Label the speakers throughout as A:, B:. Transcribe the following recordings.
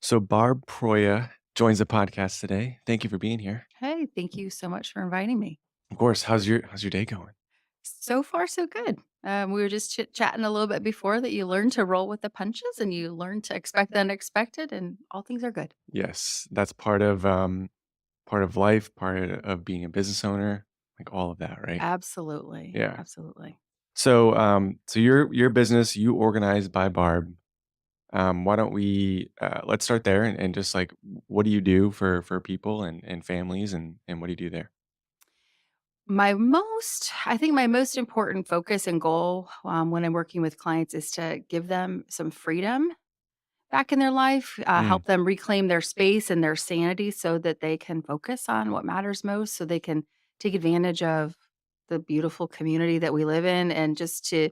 A: So Barb Proia joins the podcast today. Thank you for being here.
B: Hey, thank you so much for inviting me.
A: Of course. How's your day going?
B: So far, so good. We were just chit-chatting a little bit before that you learn to roll with the punches and you learn to expect the unexpected, and all things are good.
A: Yes, that's part of life, part of being a business owner, like all of that, right?
B: Absolutely.
A: Yeah.
B: Absolutely.
A: So your business, you organize by Barb. Why don't we let's start there and just like what do you do for people and families and what do you do there?
B: I think my most important focus and goal when I'm working with clients is to give them some freedom back in their life,
A: Mm,
B: help them reclaim their space and their sanity so that they can focus on what matters most, so they can take advantage of the beautiful community that we live in, and just to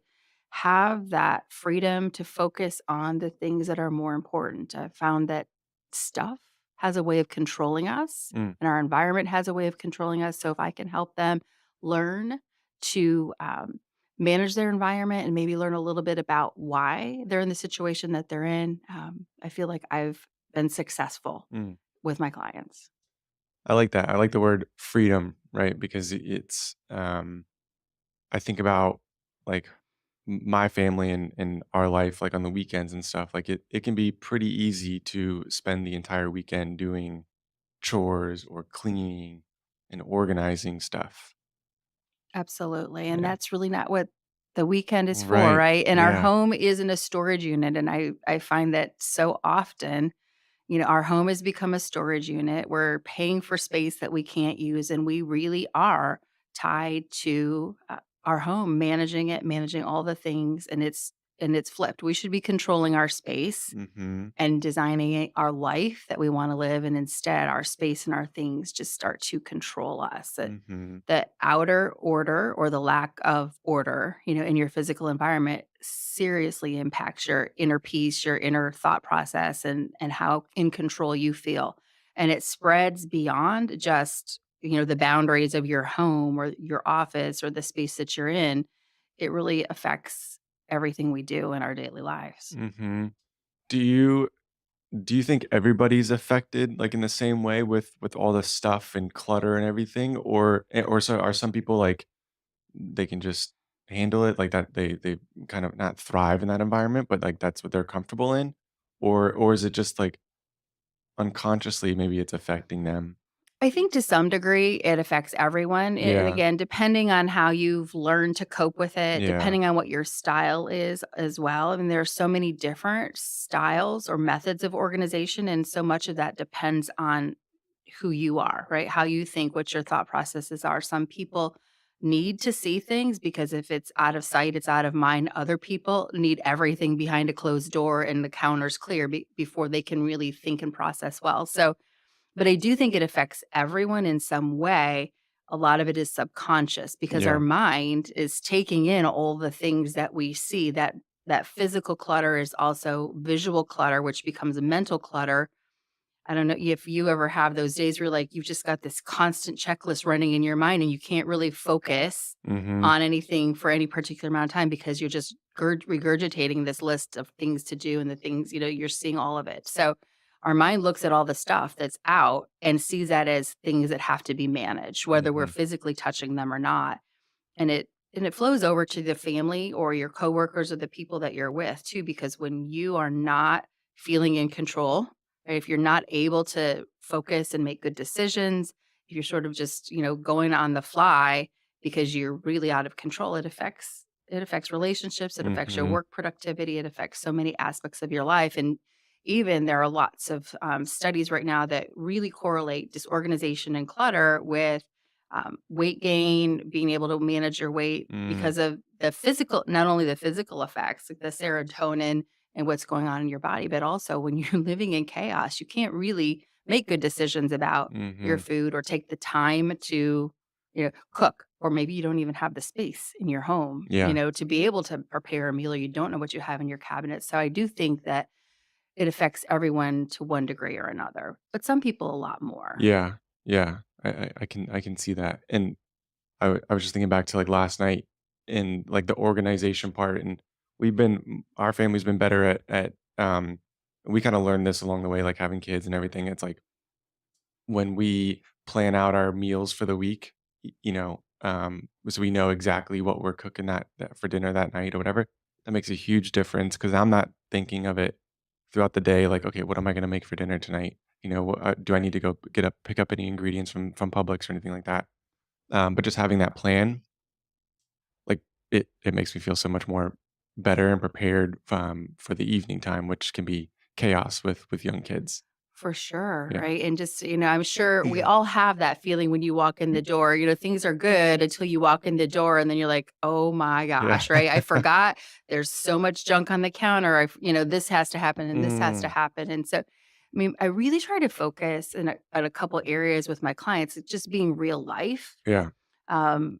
B: have that freedom to focus on the things that are more important. I've found that stuff has a way of controlling us,
A: mm,
B: and our environment has a way of controlling us. So if I can help them learn to manage their environment and maybe learn a little bit about why they're in the situation that they're in, I feel like I've been successful
A: mm.
B: with my clients.
A: I like that. I like the word freedom, right? Because it's I think about like my family and our life, like on the weekends and stuff. Like it can be pretty easy to spend the entire weekend doing chores or cleaning and organizing stuff.
B: Absolutely, and
A: Yeah.
B: that's really not what the weekend is for,
A: Right.
B: right? And our
A: Yeah.
B: home isn't a storage unit, and I find that so often, our home has become a storage unit. We're paying for space that we can't use, and we really are tied to, our home, managing it, managing all the things, and it's flipped. We should be controlling our space
A: Mm-hmm.
B: and designing our life that we wanna live, and instead, our space and our things just start to control us. That
A: Mm-hmm.
B: the outer order or the lack of order, in your physical environment seriously impacts your inner peace, your inner thought process, and how in control you feel. And it spreads beyond just, the boundaries of your home or your office or the space that you're in. It really affects everything we do in our daily lives.
A: Mm-hmm. Do you do you think everybody's affected like in the same way with all the stuff and clutter and everything? Or so are some people like they can just handle it like that they kind of not thrive in that environment, but, like, that's what they're comfortable in? Or is it just, like, unconsciously maybe it's affecting them?
B: I think to some degree it affects everyone, and
A: Yeah,
B: again, depending on how you've learned to cope with it,
A: yeah,
B: depending on what your style is as well. I mean, there are so many different styles or methods of organization, and so much of that depends on who you are, right? How you think, what your thought processes are. Some people need to see things because if it's out of sight, it's out of mind. Other people need everything behind a closed door and the counters clear before they can really think and process well. But I do think it affects everyone in some way. A lot of it is subconscious because our
A: yeah,
B: mind is taking in all the things that we see. That physical clutter is also visual clutter, which becomes a mental clutter. I don't know if you ever have those days where like you've just got this constant checklist running in your mind and you can't really focus
A: mhm,
B: on anything for any particular amount of time because you're just regurgitating this list of things to do and the things, you're seeing all of it. So our mind looks at all the stuff that's out and sees that as things that have to be managed, whether we're
A: mhm,
B: physically touching them or not. And it flows over to the family or your coworkers or the people that you're with too, because when you are not feeling in control, right, if you're not able to focus and make good decisions, if you're sort of just, going on the fly because you're really out of control, it affects relationships, it affects your
A: mhm,
B: work productivity, it affects so many aspects of your life. And even there are lots of studies right now that really correlate disorganization and clutter with weight gain, being able to manage your weight
A: mm,
B: because of the physical, not only the physical effects, like the serotonin and what's going on in your body, but also when you're living in chaos, you can't really make good decisions about your
A: mhm,
B: food or take the time to, cook, or maybe you don't even have the space in your home,
A: yeah,
B: to be able to prepare a meal, or you don't know what you have in your cabinet. So I do think that it affects everyone to one degree or another, but some people a lot more.
A: yeah, yeah, I can see that, and I was just thinking back to, like, last night in, like, the organization part, and our family's been better at we kinda learned this along the way, like, having kids and everything. It's like when we plan out our meals for the week, so we know exactly what we're cooking that for dinner that night or whatever, that makes a huge difference because 'cause I'm not thinking of it throughout the day, like, "Okay, what am I gonna make for dinner tonight?" Do I need to go pick up any ingredients from Publix or anything like that? But just having that plan, like, it makes me feel so much more better and prepared, for the evening time, which can be chaos with young kids.
B: For sure,
A: Yeah.
B: right? And just, I'm sure we all have that feeling when you walk in the door. Things are good until you walk in the door and then you're like, "Oh my
A: Yeah.
B: gosh," right? I forgot there's so much junk on the counter. This has to happen and this has to
A: Mm,
B: happen. And so, I really try to focus on a couple areas with my clients, it's just being real life.
A: yeah,
B: Um,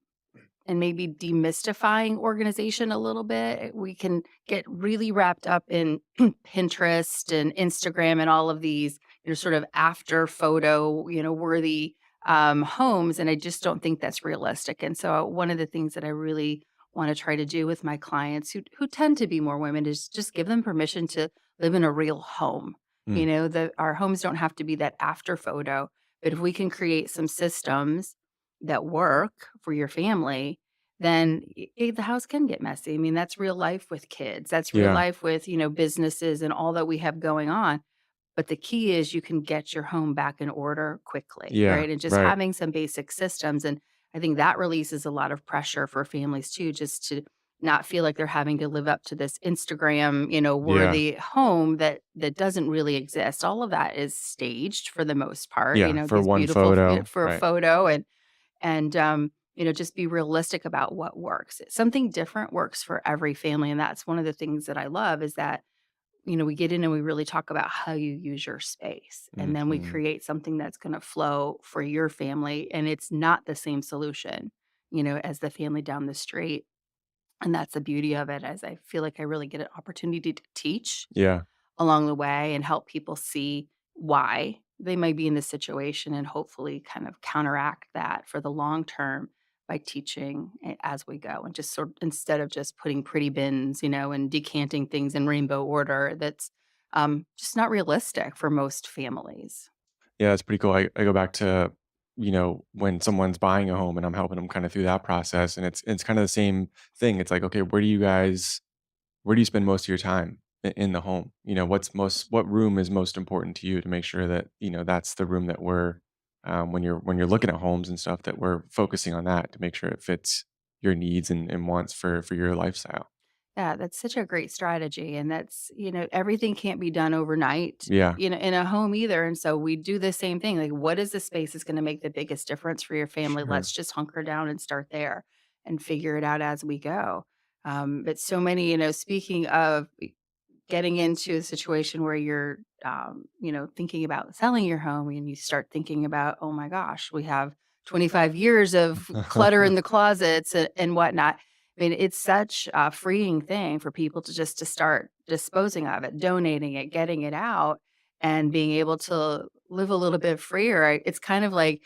B: and maybe demystifying organization a little bit. We can get really wrapped up in Pinterest and Instagram and all of these, sort of after photo, worthy homes. And I just don't think that's realistic. And so one of the things that I really want to try to do with my clients who tend to be more women is just give them permission to live in a real home.
A: mm,
B: That our homes don't have to be that after photo, but if we can create some systems that work for your family, then the house can get messy. That's real life with kids. That's real
A: yeah,
B: life with, businesses and all that we have going on. But the key is you can get your home back in order quickly,
A: yeah,
B: right? And just
A: right,
B: having some basic systems. And I think that releases a lot of pressure for families too, just to not feel like they're having to live up to this Instagram,
A: yeah,
B: worthy home that doesn't really exist. All of that is staged for the most part,
A: yeah, for
B: these
A: one
B: beautiful
A: photo,
B: for a
A: right.
B: photo and just be realistic about what works. Something different works for every family, and that's one of the things that I love is that, we get in and we really talk about how you use your space, and then we
A: Mhm.
B: create something that's gonna flow for your family, and it's not the same solution, as the family down the street, and that's the beauty of it, as I feel like I really get an opportunity to teach
A: Yeah,
B: along the way and help people see why they might be in this situation and hopefully kind of counteract that for the long term by teaching as we go and just sort instead of just putting pretty bins, and decanting things in rainbow order that's just not realistic for most families.
A: yeah, that's pretty cool. I go back to, when someone's buying a home and I'm helping them kinda through that process, and it's kinda the same thing. It's like, "Okay, where do you spend most of your time in the home? What room is most important to you to make sure that, that's the room that we're, when you're looking at homes and stuff, that we're focusing on that to make sure it fits your needs and wants for your lifestyle."
B: Yeah, that's such a great strategy, and that's everything can't be done overnight,
A: Yeah,
B: in a home either, and so we do the same thing, like, what is the space that's gonna make the biggest difference for your family?
A: sure.
B: Let's just hunker down and start there and figure it out as we go. But so many, speaking of getting into a situation where you're, thinking about selling your home and you start thinking about, oh my gosh, we have 25 years of clutter in the closets and whatnot. It's such a freeing thing for people to start disposing of it, donating it, getting it out, and being able to live a little bit freer. It's kind of like,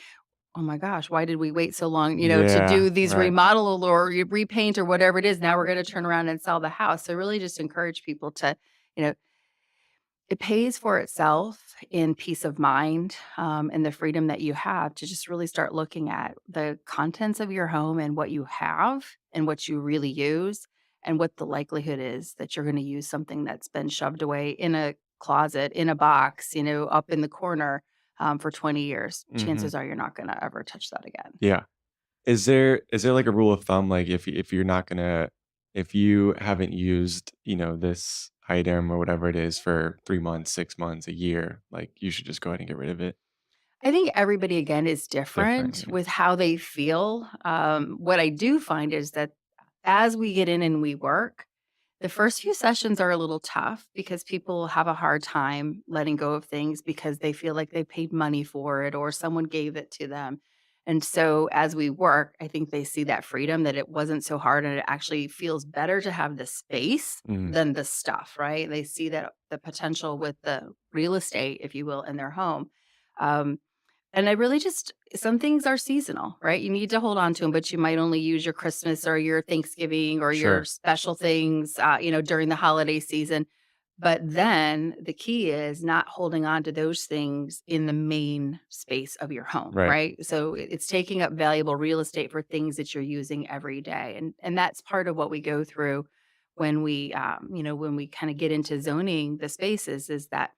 B: oh my gosh, why did we wait so long, to
A: Yeah,
B: do these
A: right.
B: remodel or repaint or whatever it is? Now we're going to turn around and sell the house. So really just encourage people to, you know, it pays for itself in peace of mind, and the freedom that you have to just really start looking at the contents of your home and what you have and what you really use and what the likelihood is that you're gonna use something that's been shoved away in a closet, in a box, up in the corner, for 20 years.
A: Mhm.
B: Chances are you're not gonna ever touch that again.
A: Yeah. Is there like a rule of thumb, like if you're not gonna if you haven't used, this item or whatever it is for 3 months, 6 months, a year, like, you should just go ahead and get rid of it?
B: I think everybody, again, is
A: Different,
B: different
A: yeah.
B: with how they feel. What I do find is that as we get in and we work, the first few sessions are a little tough because people have a hard time letting go of things because they feel like they paid money for it or someone gave it to them. And so as we work, I think they see that freedom that it wasn't so hard and it actually feels better to have the space
A: Mhm.
B: than the stuff, right? They see that the potential with the real estate, if you will, in their home. Um, and I really just some things are seasonal, right? You need to hold on to them, but you might only use your Christmas or your Thanksgiving or your
A: Sure.
B: special things, during the holiday season. But then the key is not holding on to those things in the main space of your home,
A: Right.
B: right? So it's taking up valuable real estate for things that you're using every day. And that's part of what we go through when we when we kind of get into zoning the spaces, is that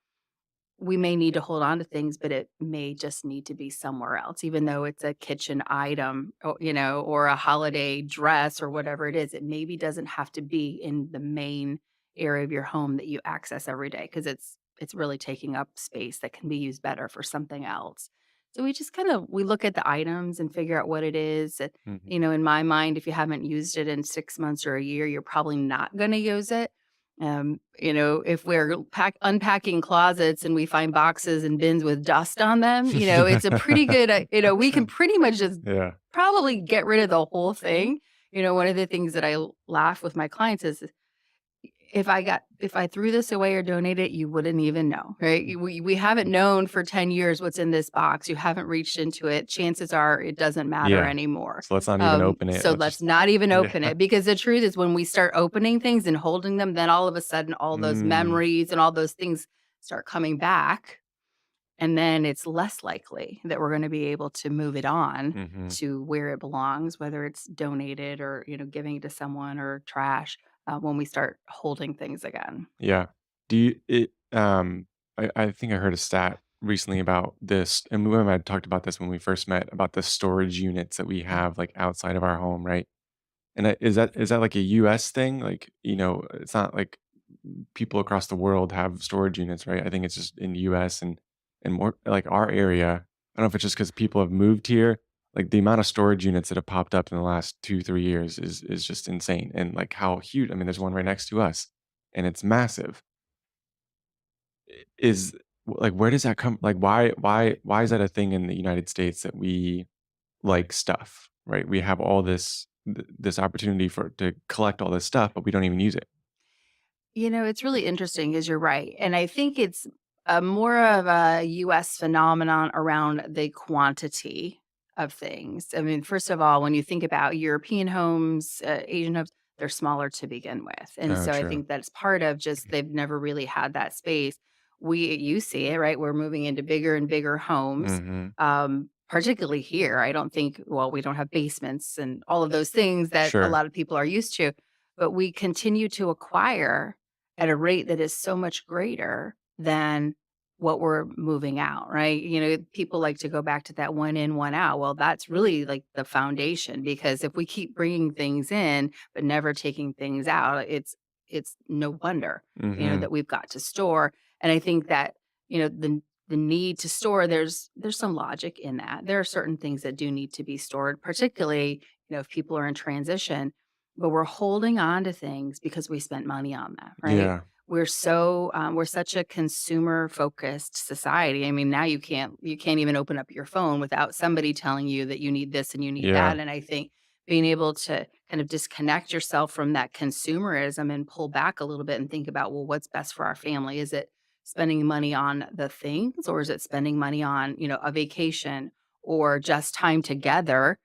B: we may need to hold on to things, but it may just need to be somewhere else, even though it's a kitchen item, or a holiday dress or whatever it is. It maybe doesn't have to be in the main area of your home that you access every day, because it's really taking up space that can be used better for something else. So we just we look at the items and figure out what it is.
A: Mhm.
B: In my mind, if you haven't used it in 6 months or a year, you're probably not going to use it. If we're unpacking closets and we find boxes and bins with dust on them, it's a pretty good, we can pretty much just
A: Yeah.
B: probably get rid of the whole thing. One of the things that laugh with my clients is, if I threw this away or donate it, you wouldn't even know, right? We haven't known for 10 years what's in this box. You haven't reached into it. Chances are it doesn't matter
A: Yeah.
B: anymore.
A: So let's not even open it.
B: So
A: Let's
B: let's
A: just
B: not even open
A: yeah.
B: it, because the truth is, when we start opening things and holding them, then all of a sudden all those
A: Mm.
B: memories and all those things start coming back. And then it's less likely that we're going to be able to move it on
A: Mhm.
B: to where it belongs, whether it's donated or, giving it to someone or trash, when we start holding things again.
A: Yeah. Do you it I think I heard a stat recently about this, and we had talked about this when we first met, about the storage units that we have like outside of our home, right? And is that like a US thing? Like, it's not like people across the world have storage units, right? I think it's just in the US and more like our area. I don't know if it's just because people have moved here. Like the amount of storage units that have popped up in the last 2, 3 years is just insane. And like how huge. I mean, there's one right next to us, and it's massive. Is like where does that come? Like why is that a thing in the United States that we like stuff, right? We have all this opportunity for to collect all this stuff, but we don't even use it.
B: It's really interesting, because you're right. And I think it's more of a US phenomenon around the quantity of things. I mean, first of all, when you think about European homes, Asian homes, they're smaller to begin with. And
A: Oh,
B: so I
A: true.
B: think that's part of just they've never really had that space. You see it, right? We're moving into bigger and bigger homes.
A: Mhm.
B: Particularly here. I don't think, well, we don't have basements and all of those things that a
A: Sure.
B: lot of people are used to, but we continue to acquire at a rate that is so much greater than what we're moving out, right? People like to go back to that one in, one out. Well, that's really like the foundation, because if we keep bringing things in but never taking things out, it's no wonder,
A: Mhm.
B: that we've got to store. And I think that, the need to store, there's some logic in that. There are certain things that do need to be stored, particularly, if people are in transition, but we're holding on to things because we spent money on them, right?
A: Yeah.
B: We're such a consumer focused society. I mean, now you can't even open up your phone without somebody telling you that you need this and you need
A: Yeah.
B: that. And I think being able to kind of disconnect yourself from that consumerism and pull back a little bit and think about, well, what's best for our family? Is it spending money on the things, or is it spending money on, a vacation or just time together,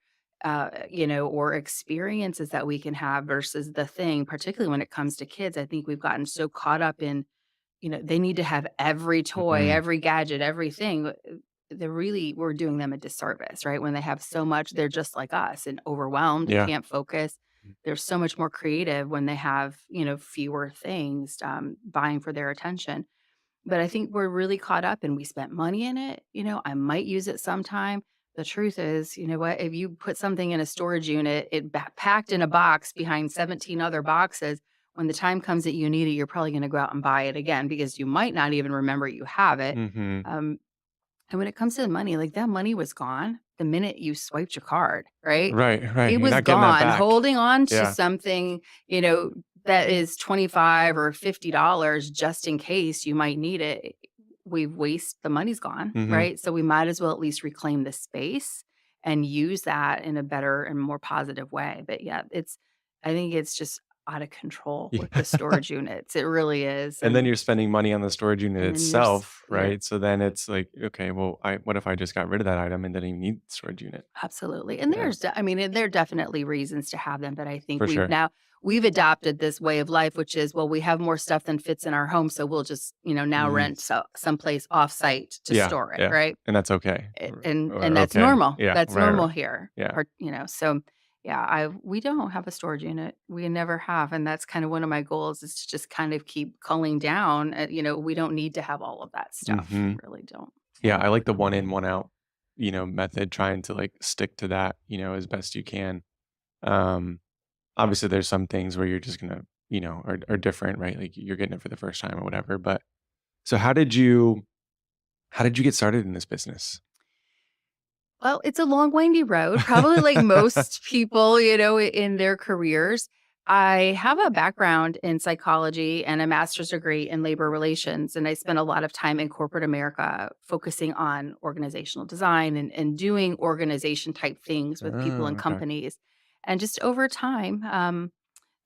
B: or experiences that we can have versus the thing, particularly when it comes to kids. I think we've gotten so caught up in, they need to have every toy,
A: Mhm.
B: every gadget, everything. We're doing them a disservice, right? When they have so much, they're just like us and overwhelmed,
A: Yeah.
B: can't focus. They're so much more creative when they have, fewer things vying for their attention. But I think we're really caught up and we spent money in it. I might use it sometime. The truth is, you know what? If you put something in a storage unit, packed in a box behind 17 other boxes, when the time comes that you need it, you're probably going to go out and buy it again, because you might not even remember you have it.
A: Mhm.
B: Um, and when it comes to the money, like, that money was gone the minute you swiped your card, right?
A: Right, right.
B: It
A: You're
B: was
A: not getting that
B: gone.
A: back.
B: Holding on to
A: Yeah.
B: something, that is 25 or $50 just in case you might need it. The money's gone,
A: Mhm.
B: right? So we might as well at least reclaim the space and use that in a better and more positive way. But yeah, I think it's just out of control
A: Yeah.
B: with the storage units. It really is,
A: And then you're spending money on the storage unit
B: and then
A: itself,
B: you're
A: right? So then it's like, okay, well, I what if I just got rid of that item and didn't even need the storage unit?
B: absolutely, and
A: Yeah,
B: I mean, and there are definitely reasons to have them, but I think
A: for sure.
B: we've adopted this way of life, which is, well, we have more stuff than fits in our home, so we'll just, now
A: Mhm.
B: rent someplace off-site to
A: Yeah,
B: store it,
A: yeah,
B: right?
A: and that's okay.
B: And
A: Or
B: that's
A: okay.
B: normal.
A: Yeah,
B: That's
A: right,
B: normal
A: right.
B: here,
A: Yeah.
B: so, yeah, I we don't have a storage unit. We never have, and that's kind of one of my goals is to just kind of keep culling down, we don't need to have all of that stuff.
A: Mhm.
B: Really don't.
A: Yeah,
B: Yeah.
A: I like the one in, one out, method, trying to, like, stick to that, as best you can. Um, Obviously, there's some things where you're just gonna, are different, right? Like, you're getting it for the first time or whatever, but so how did you get started in this business?
B: Well, it's a long, windy road, probably like most people, in their careers. I have a background in psychology and a master's degree in labor relations. And I spent a lot of time in corporate America focusing on organizational design and doing organization type things with people
A: Oh,
B: and
A: okay.
B: companies. And just over time,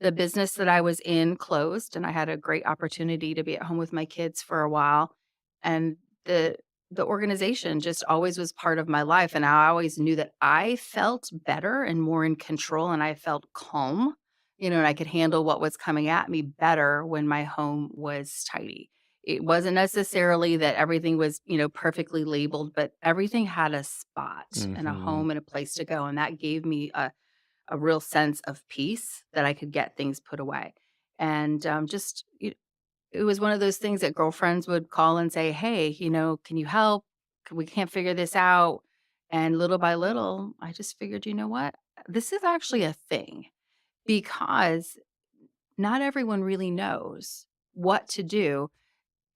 B: the business that I was in closed, and I had a great opportunity to be at home with my kids for a while. And the the organization just always was part of my life, and I always knew that I felt better and more in control, and I felt calm, and I could handle what was coming at me better when my home was tidy. It wasn't necessarily that everything was, perfectly labeled, but everything had a spot and a
A: Mhm.
B: home and a place to go, and that gave me a real sense of peace that I could get things put away. And it was one of those things that girlfriends would call and say, "Hey, can you help? We can't figure this out." And little by little, I just figured, you know what? This is actually a thing because not everyone really knows what to do.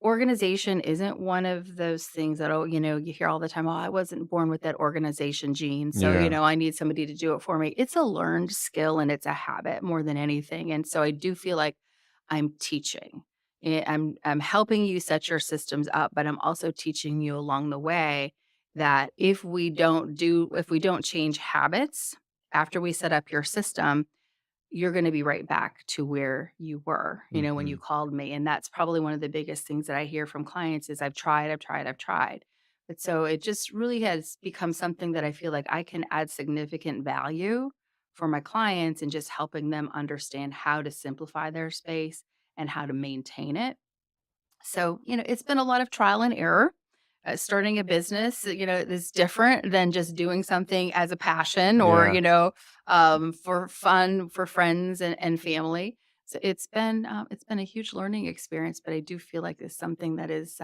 B: Organization isn't one of those things that, you hear all the time, "Oh, I wasn't born with that organization gene, so,
A: Yeah.
B: I need somebody to do it for me." It's a learned skill and it's a habit more than anything, and so I do feel like I'm teaching. I'm helping you set your systems up, but I'm also teaching you along the way that if we don't change habits after we set up your system, you're gonna be right back to where you were, when you
A: Mhm.
B: called me, and that's probably one of the biggest things that I hear from clients is, "I've tried, I've tried, I've tried." But so it just really has become something that I feel like I can add significant value for my clients and just helping them understand how to simplify their space and how to maintain it. So, it's been a lot of trial and error. Starting a business, is different than just doing something as a passion or,
A: Yeah.
B: for fun for friends and family. So it's been a huge learning experience, but I do feel like it's something that is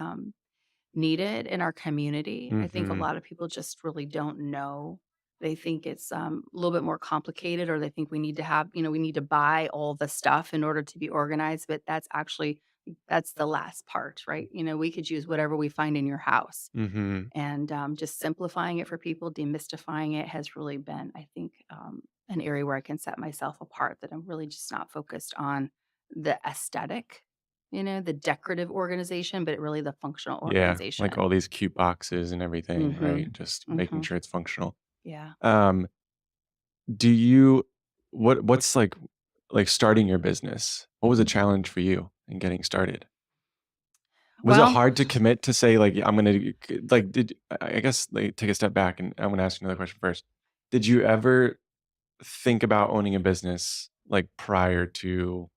B: needed in our community. I think a
A: Mhm.
B: lot of people just really don't know. They think it's a little bit more complicated, or they think we need to buy all the stuff in order to be organized. But that's the last part, right? We could use whatever we find in your house.
A: Mhm.
B: And just simplifying it for people, demystifying it has really been, I think, an area where I can set myself apart, that I'm really just not focused on the aesthetic, the decorative organization, but really the functional
A: Yeah, like
B: organization.
A: all these cute boxes and everything, right?
B: Mhm.
A: Just making
B: Mhm.
A: sure it's functional.
B: Yeah.
A: Um, do you what's like starting your business? What was a challenge for you in getting started? Was it
B: Well,
A: hard to commit to say, like, I'm gonna like, did I guess, like, take a step back, and I'm gonna ask you another question first. Did you ever think about owning a business, like, prior to,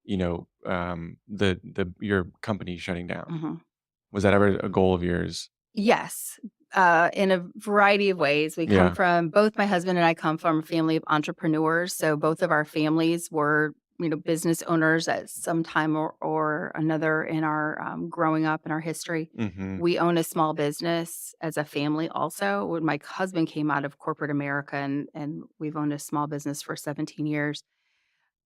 A: the your company shutting down?
B: mhm.
A: Was that ever a goal of yours?
B: Yes, in a variety of ways.
A: Yeah.
B: Both my husband and I come from a family of entrepreneurs, so both of our families were, business owners at some time or another in our growing up in our history.
A: Mhm.
B: We own a small business as a family also. When my husband came out of corporate America, and we've owned a small business for 17 years.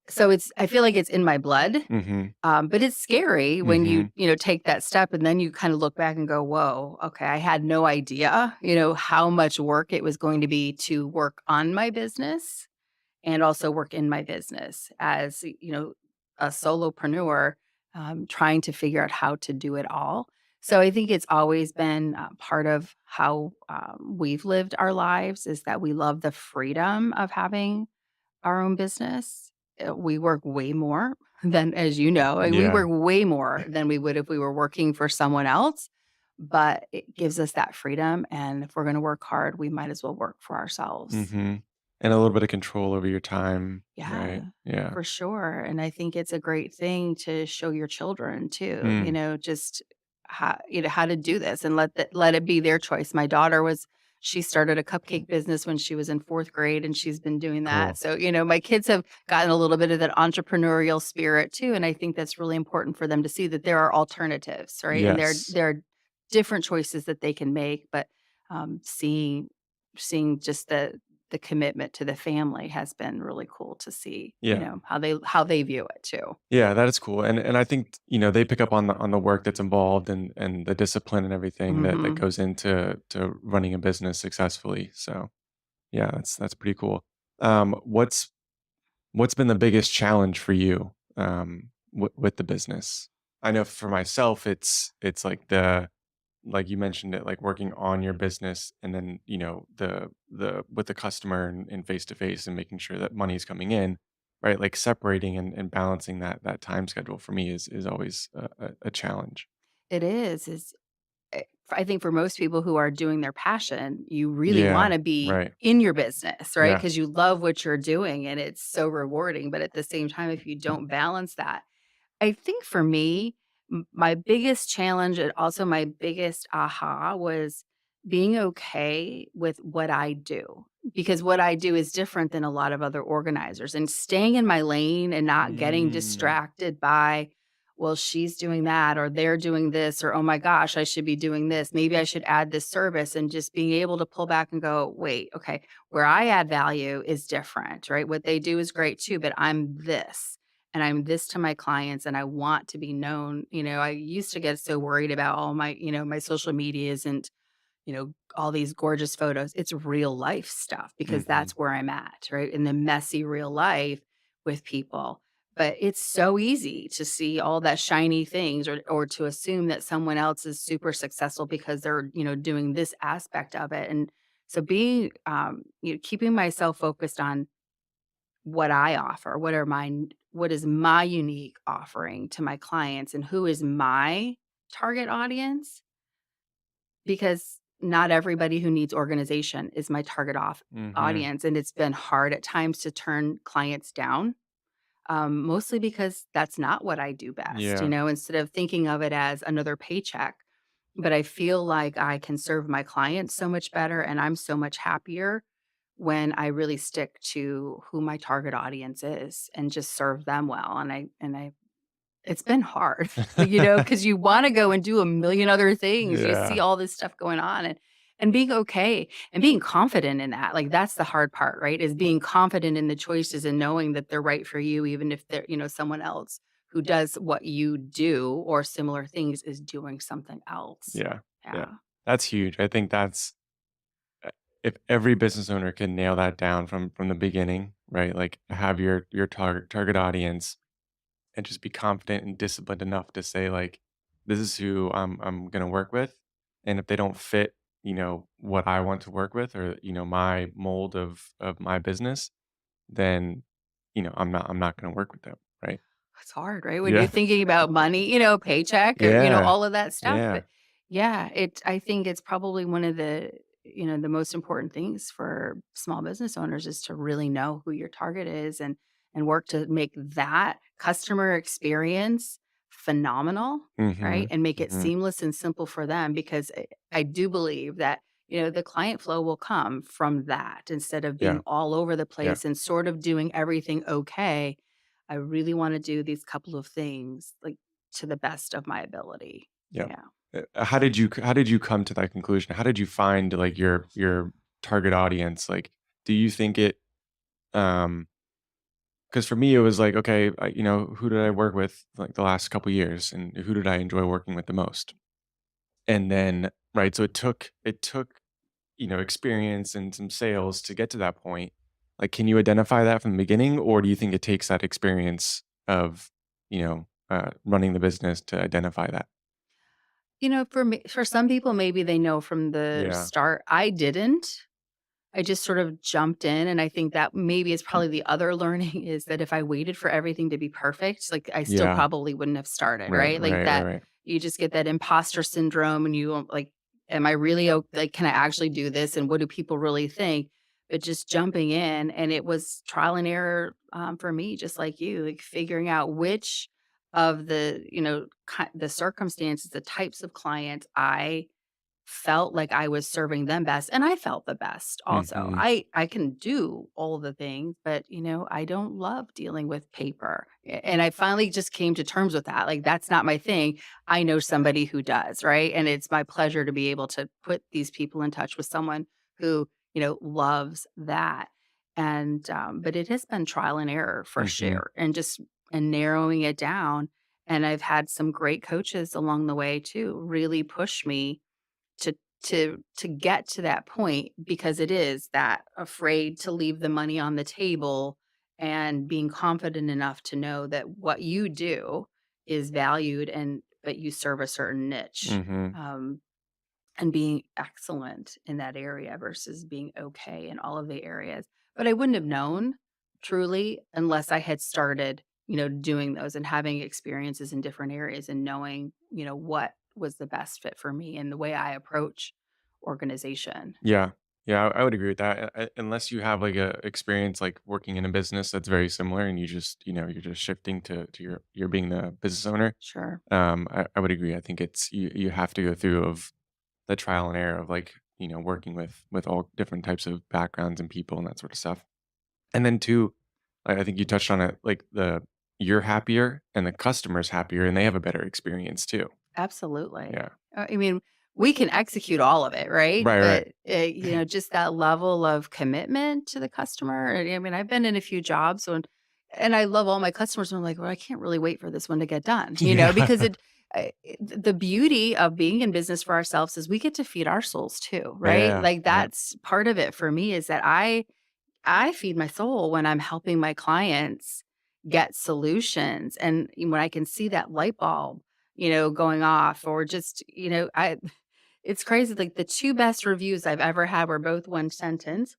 B: So I feel like it's in my blood.
A: Mhm.
B: But it's scary when
A: Mhm.
B: take that step and then you kind of look back and go, "Whoa, okay, I had no idea, how much work it was going to be to work on my business and also work in my business as, a solopreneur, trying to figure out how to do it all." So I think it's always been part of how we've lived our lives is that we love the freedom of having our own business. we work way more than as you know, we
A: Yeah.
B: work way more than we would if we were working for someone else, but it gives us that freedom, and if we're gonna work hard, we might as well work for ourselves.
A: Mhm. And a little bit of control over your time, right?
B: Yeah,
A: Yeah.
B: for sure, and I think it's a great thing to show your children too,
A: Mm,
B: just how to do this and let it be their choice. My daughter was she started a cupcake business when she was in 4th grade, and she's been doing that.
A: cool.
B: So, my kids have gotten a little bit of that entrepreneurial spirit too, and I think that's really important for them to see that there are alternatives, right? And
A: Yes.
B: there are different choices that they can make, but, seeing just the commitment to the family has been really cool to see,
A: Yeah.
B: how they view it too.
A: Yeah, that is cool, and I think, they pick up on the work that's involved and the discipline and everything that
B: Mhm.
A: goes into running a business successfully, so, yeah, that's pretty cool. What's been the biggest challenge for you, with the business? I know for myself, it's like you mentioned it, like working on your business and then, the with the customer and face to face and making sure that money's coming in, right? Like separating and balancing that time schedule for me is always a challenge.
B: It is I think for most people who are doing their passion, you really
A: Yeah,
B: wanna be
A: right.
B: in your business, right?
A: Yeah.
B: Because you love what you're doing and it's so rewarding, but at the same time, if you don't balance that I think for me, my biggest challenge and also my biggest aha was being okay with what I do. Because what I do is different than a lot of other organizers and staying in my lane and not getting
A: Mm,
B: distracted by, well, she's doing that or they're doing this or, oh my gosh, I should be doing this. Maybe I should add this service and just being able to pull back and go, wait, okay, where I add value is different, right? What they do is great too, but I'm this and I'm this to my clients and I want to be known. I used to get so worried about all my, my social medias and, all these gorgeous photos. It's real life stuff because
A: mhm.
B: that's where I'm at, right? In the messy real life with people. But it's so easy to see all that shiny things or to assume that someone else is super successful because they're, doing this aspect of it. And so being keeping myself focused on what I offer, what is my unique offering to my clients and who is my target audience? Because not everybody who needs organization is my target
A: Mhm.
B: audience, and it's been hard at times to turn clients down, mostly because that's not what I do best,
A: Yeah.
B: instead of thinking of it as another paycheck, but I feel like I can serve my clients so much better, and I'm so much happier when I really stick to who my target audience is and just serve them well, and I it's been hard, because you wanna go and do a million other things. You see
A: Yeah.
B: all this stuff going on and being okay and being confident in that. Like, that's the hard part, right? Is being confident in the choices and knowing that they're right for you, even if they're, someone else who does what you do or similar things is doing something else.
A: Yeah. Yeah.
B: Yeah.
A: That's huge. I think uh, if every business owner can nail that down from the beginning, right? Like have your target audience and just be confident and disciplined enough to say like, this is who I'm gonna work with, and if they don't fit, what I want to work with or my mold of my business, then I'm not gonna work with them, right?
B: It's hard, right? When you're
A: Yeah,
B: thinking about money, paycheck or,
A: yeah,
B: all of that stuff,
A: yeah.
B: but yeah, I think it's probably one of the most important things for small business owners is to really know who your target is and work to make that customer experience phenomenal, right?
A: Mhm,
B: And make it
A: mhm.
B: seamless and simple for them because I do believe that the client flow will come from that instead of being
A: Yeah,
B: all over the
A: yeah,
B: place and sort of doing everything okay. I really wanna do these couple of things, like, to the best of my ability.
A: yeah.
B: Yeah.
A: How did you come to that conclusion? How did you find, like, your target audience? Like, do you think it, um 'cause for me, it was like, okay, who did I work with, like, the last couple years, and who did I enjoy working with the most? And then right, so it took, experience and some sales to get to that point. Like, can you identify that from the beginning, or do you think it takes that experience of, running the business to identify that?
B: For some people, maybe they know from the
A: Yeah.
B: start. I didn't. I just sort of jumped in, and I think that maybe is probably the other learning is that if I waited for everything to be perfect, like, I still
A: Yeah.
B: probably wouldn't have started,
A: Right,
B: right? Like,
A: right, right,
B: that
A: right.
B: you just get that imposter syndrome and you like, "Am I really like, can I actually do this, and what do people really think?" But just jumping in, and it was trial and error, for me, just like you, like, figuring out which of the, the circumstances, the types of clients I felt like I was serving them best, and I felt the best also.
A: Mhm.
B: I can do all the things, but, I don't love dealing with paper, and I finally just came to terms with that, like, that's not my thing. I know somebody who does, right? And it's my pleasure to be able to put these people in touch with someone who, loves that, and, but it has been trial and error for
A: Mhm.
B: sure, and just and narrowing it down, and I've had some great coaches along the way too, really push me to to get to that point because it is that afraid to leave the money on the table and being confident enough to know that what you do is valued and but you serve a certain niche,
A: Mhm.
B: um, and being excellent in that area versus being okay in all of the areas. But I wouldn't have known truly unless I had started, doing those and having experiences in different areas and knowing, what was the best fit for me and the way I approach organization.
A: Yeah. Yeah, I would agree with that. Unless you have like a experience like working in a business that's very similar and you just, you're just shifting to you're being the business owner.
B: Sure.
A: I would agree. I think it's you have to go through of the trial and error of like, working with all different types of backgrounds and people and that sort of stuff. And then two, I think you touched on it, like you're happier and the customer's happier and they have a better experience too.
B: Absolutely.
A: Yeah.
B: I mean, we can execute all of it, right?
A: Right, right.
B: But, just that level of commitment to the customer. I mean, I've been in a few jobs and I love all my customers. And I'm like, well, I can't really wait for this one to get done, because
A: Yeah.
B: the beauty of being in business for ourselves is we get to feed our souls too, right?
A: Yeah.
B: Like
A: Yeah.
B: that's part of it for me is that I feed my soul when I'm helping my clients get solutions and when I can see that light bulb, going off or just, I it's crazy. Like the two best reviews I've ever had were both one sentence.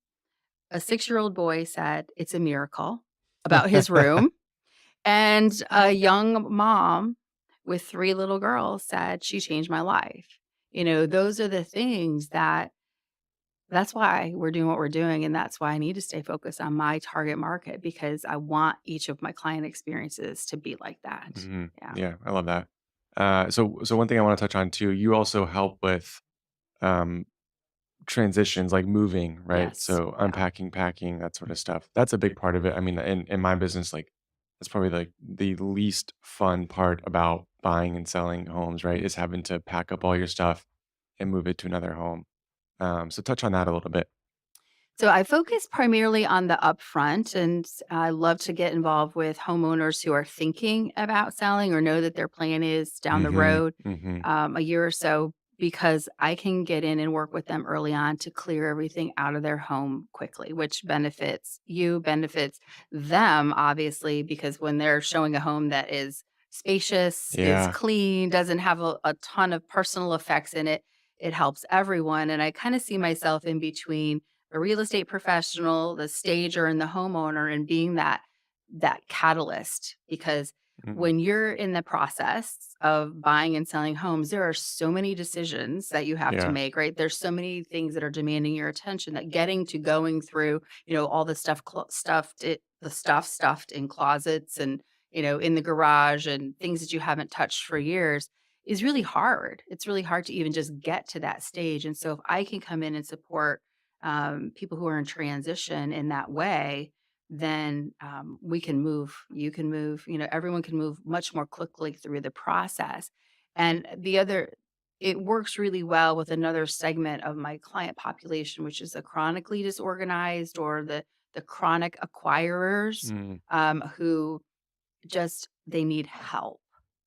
B: A 6-year-old boy said it's a miracle about his room. And a young mom with 3 little girls said she changed my life. Those are the things that's why we're doing what we're doing, and that's why I need to stay focused on my target market because I want each of my client experiences to be like that.
A: Mhm.
B: Yeah.
A: Yeah, I love that. So one thing I wanna touch on too, you also help with, um, transitions, like moving, right?
B: Yes.
A: So
B: Yeah.
A: unpacking, packing, that sort of stuff. That's a big part of it. I mean, in my business, like, that's probably, like, the least fun part about buying and selling homes, right, is having to pack up all your stuff and move it to another home. So touch on that a little bit.
B: So I focus primarily on the upfront, and I love to get involved with homeowners who are thinking about selling or know that their plan is down the
A: Mhm.
B: road,
A: Mhm.
B: a year or so, because I can get in and work with them early on to clear everything out of their home quickly, which benefits you, benefits them, obviously, because when they're showing a home that is spacious, is
A: Yeah.
B: clean, doesn't have a ton of personal effects in it, it helps everyone. And I kind of see myself in between a real estate professional, the stager, and the homeowner, and being that catalyst because
A: Mhm.
B: when you're in the process of buying and selling homes, there are so many decisions that you have to
A: Yeah.
B: make, right? There's so many things that are demanding your attention that getting to going through, all the stuff the stuff stuffed in closets and, in the garage and things that you haven't touched for years is really hard. It's really hard to even just get to that stage. And so if I can come in and support people who are in transition in that way, then we can move. You can move. Everyone can move much more quickly through the process. And it works really well with another segment of my client population, which is the chronically disorganized or the chronic acquirers
A: Mm.
B: who just they need help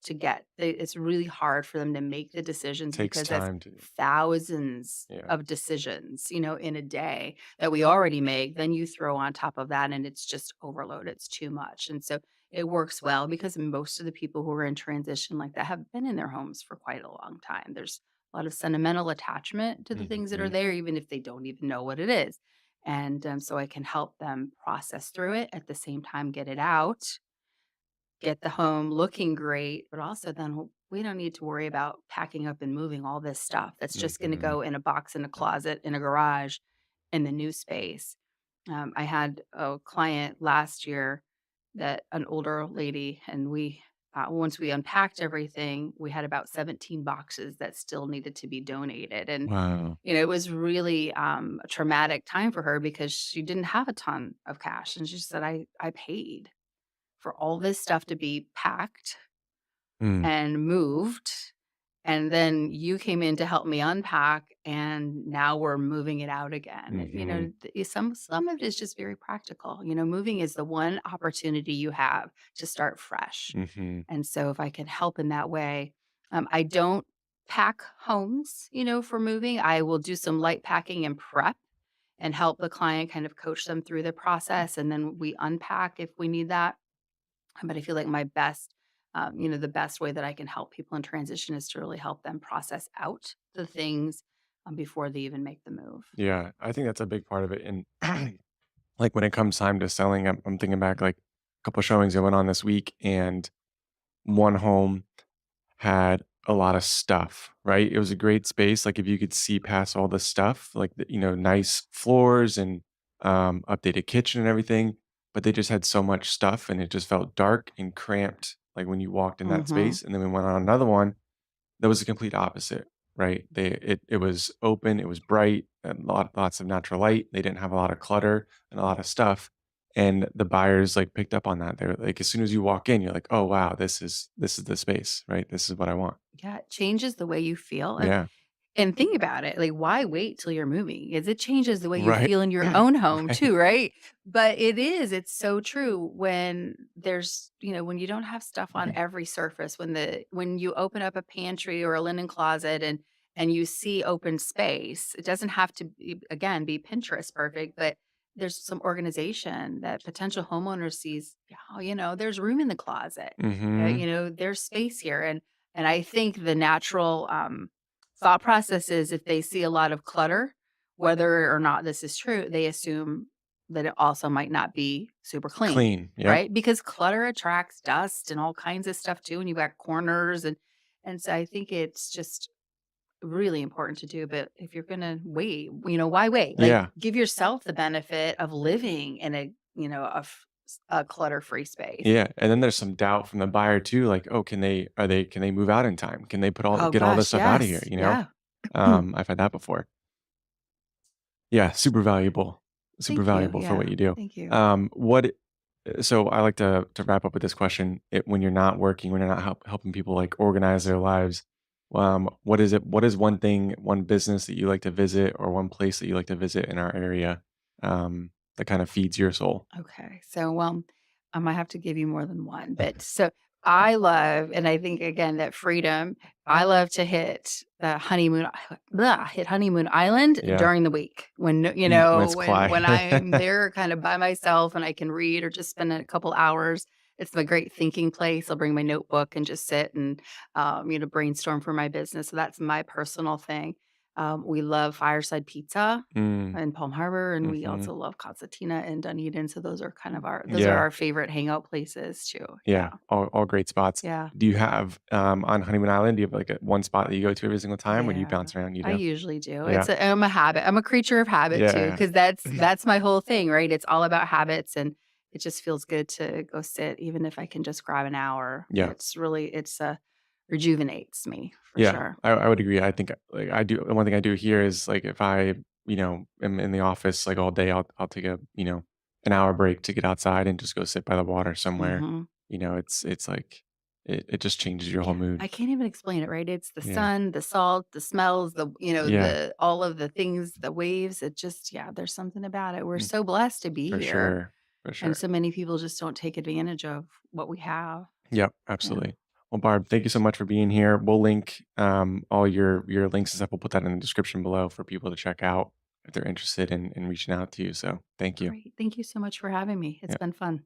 B: to it's really hard for them to make the decisions
A: Takes
B: because that's
A: time to
B: thousands
A: yeah.
B: of decisions, in a day that we already make. Then you throw on top of that and it's just overload. It's too much. And so it works well because most of the people who are in transition like that have been in their homes for quite a long time. There's a lot of sentimental attachment to the things that are
A: Mhm.
B: there, even if they don't even know what it is. And so I can help them process through it at the same time, get it out, get the home looking great, but also then we don't need to worry about packing up and moving all this stuff that's just going to
A: Mhm.
B: go in a box in a closet in a garage in the new space. I had a client last year that an older lady, and we once we unpacked everything, we had about 17 boxes that still needed to be donated, and
A: Wow.
B: it was really a traumatic time for her because she didn't have a ton of cash, and she said, I paid for all this stuff to be packed
A: Mm.
B: and moved, and then you came in to help me unpack, and now we're moving it out again. And,
A: Mhm.
B: some of it is just very practical. Moving is the one opportunity you have to start fresh.
A: Mhm.
B: And so if I can help in that way, I don't pack homes, for moving. I will do some light packing and prep and help the client kind of coach them through the process. And then we unpack if we need that. But I feel like the best way that I can help people in transition is to really help them process out the things before they even make the move.
A: Yeah, I think that's a big part of it, and, like, when it comes time to selling, I'm thinking back, like, a couple showings that went on this week, and one home had a lot of stuff, right? It was a great space, like, if you could see past all the stuff, like, nice floors and, updated kitchen and everything, but they just had so much stuff, and it just felt dark and cramped, like, when you walked in that
B: Hmm.
A: space, and then we went on another one that was the complete opposite, right? It was open, it was bright, and lots of natural light. They didn't have a lot of clutter and a lot of stuff. And the buyers like picked up on that. They're like, as soon as you walk in, you're like, oh wow, this is the space, right? This is what I want.
B: Yeah, it changes the way you feel.
A: Yeah.
B: And think about it, like, why wait till you're moving? Is it changes the way you
A: Right.
B: feel in your own home
A: Right.
B: too, right? But it's so true when when you don't have stuff on every surface, when you open up a pantry or a linen closet and you see open space, it doesn't have to again be Pinterest perfect, but there's some organization that potential homeowner sees, yeah, oh, there's room in the closet.
A: Mm-hmm.
B: There's space here. And I think the natural thought process is if they see a lot of clutter, whether or not this is true, they assume that it also might not be super clean,
A: Clean. Yep.
B: right? Because clutter attracts dust and all kinds of stuff too, and you've got corners and so I think it's just really important to do. But if you're gonna wait, why wait? Like,
A: Yeah.
B: give yourself the benefit of living in a clutter-free space.
A: Yeah. And then there's some doubt from the buyer too, like, oh, can they move out in time? Can they
B: Oh
A: get all this
B: gosh,
A: stuff out of here?
B: yes. Yeah.
A: I've had that before. Yeah, super valuable. Super
B: Thank you.
A: valuable for
B: Yeah.
A: what you do.
B: Thank you.
A: What so I like to wrap up with this question. When you're not working, when you're not helping people like organize their lives, what is it? What is one thing, one business that you like to visit, or one place that you like to visit in our area, that kind of feeds your soul?
B: Okay. So, well, I might have to give you more than one, but so I love, and I think again that freedom, I love to hit honeymoon island
A: Yeah,
B: during the week when,
A: when it's
B: when
A: quiet.
B: I'm there kind of by myself and I can read or just spend a couple hours. It's a great thinking place. I'll bring my notebook and just sit and, brainstorm for my business. So that's my personal thing. We love fireside pizza
A: Mm,
B: in Palm Harbor, and we
A: hmm.
B: also love Cazzatina in Dunedin, so those are
A: Yeah,
B: our favorite hangout places too.
A: yeah,
B: Yeah,
A: all great spots.
B: yeah,
A: Do you have on Honeymoon Island? Do you have like one spot that you go to every single time, or do you
B: yeah.
A: bounce around? You
B: I
A: do?
B: usually do.
A: Yeah,
B: I'm a habit. I'm a creature of habit too,
A: yeah,
B: because that's my whole thing, right? It's all about habits, and it just feels good to go sit, even if I can just grab an hour.
A: yeah.
B: Rejuvenates me for
A: Yeah,
B: sure.
A: I would agree. I think, like, I do one thing I do here is, like, if I, am in the office, like, all day, I'll take an hour break to get outside and just go sit by the water somewhere.
B: Mhm.
A: It's like it just changes your whole
B: Yeah,
A: mood.
B: I can't even explain it, right? It's the
A: Yeah.
B: sun, the salt, the smells,
A: Yeah.
B: the all of the things, the waves. It just, yeah, there's something about it. We're
A: Mm,
B: so blessed to be
A: for
B: here,
A: sure. For
B: and
A: sure.
B: so many people just don't take advantage of what we have.
A: Yep,
B: Yeah,
A: absolutely. Well, Barb, thank you so much for being here. We'll link, all your links and stuff. We'll put that in the description below for people to check out if they're interested in reaching out to you. So, thank you.
B: great. Thank you so much for having me. It's
A: Yeah.
B: been fun.